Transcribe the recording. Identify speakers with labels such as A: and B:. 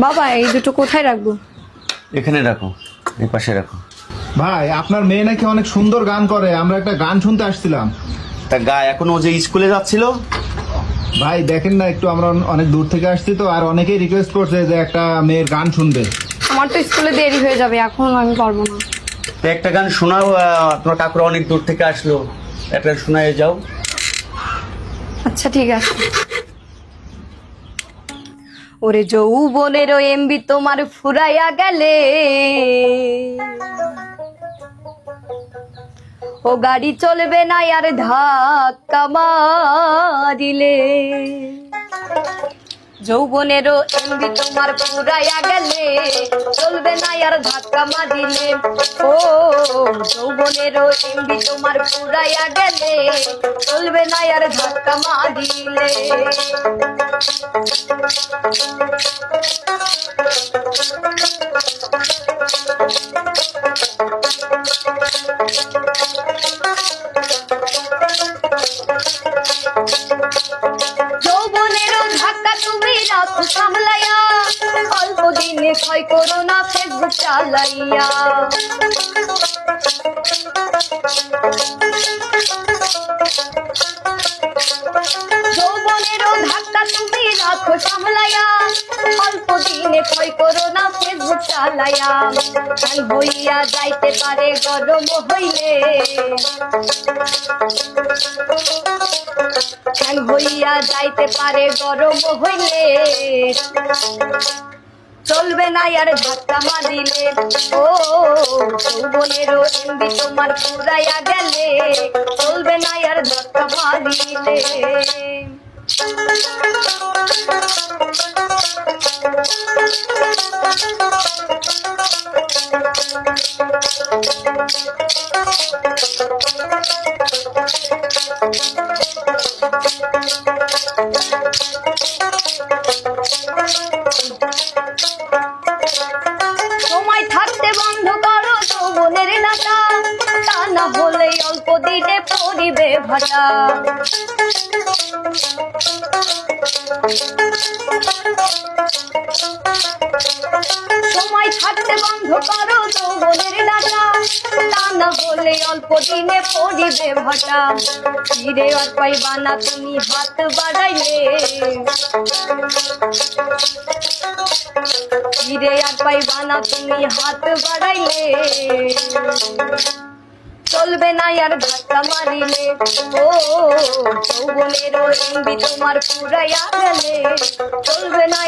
A: বাবা এই দুটো কোথায় রাখবো?
B: এখানে রাখো, এই পাশে রাখো।
C: ভাই আপনার মেয়ে নাকি অনেক সুন্দর গান করে, আমরা একটা গান শুনতে আসছিলাম।
B: তা এখন ও যে স্কুলে যাচ্ছিল।
C: ভাই দেখেন না একটু, আমরা অনেক দূর থেকে আসছি তো, আর অনেকেই রিকোয়েস্ট করছে যে একটা মেয়ের গান শুনবে।
A: আমার তো স্কুলে দেরি হয়ে যাবে, এখন আমি পারবো না।
B: তো একটা গান শোনাও, তোমার কাকুরা অনেক দূর থেকে আসলো, একটা শোনায় যাও।
A: আচ্ছা ঠিক আছে। ওরে যৌবনের এমবি তোমার ফুরাইয়া গেলে, ও গাড়ি চলবে না আর ধাক্কা মারিলে। যৌবনেরও এমবি তোমার ফুরাইয়া গেলে, চলবে না আর ধাক্কা মারিলে। ও যৌবনেরও এমবি তোমার ফুরাইয়া গেলে, চলবে না আর ধাক্কা মারিলে। যৌবনেরও ধাক্কা তুমি রাখো সামলাইয়া, অল্প দিনে ক্ষয় করো না ফেসবুক চালাইয়া। যৌবনেরও ধাক্কা তুমি রাখো সামলাইয়া, অল্প দিনে ক্ষয় করো না ফেসবুক চালাইয়া। ঠান হইয়া যাইতে পারে গরম হইলে, ঠান হইয়া যাইতে পারে গরম হইলে। চলবে না আর ধাক্কা মারিলে। ও যৌবনেরও এমবি তোমার ফুরাইয়া গেলে, চলবে না আর ধাক্কা মারিলে। সময় থাকতে বন্ধ করো যৌবনের নাটা, তা না হলে অল্প দিনে পড়িবে ভাটা। সময় থাকতে বন্ধ করো যৌবনের নাটা, তা না হলে অল্প দিনে পড়িবে ভাটা। ফিরে আর পাইবা না তুমি হাত বাড়াইলে, ফিরে আর পাইবা না তুমি হাত বাড়াইলে। চলবে না আর ধাক্কা মারিলে। ও যৌবনেরও এমবি তোমার ফুরাইয়া গেলে, চলবে না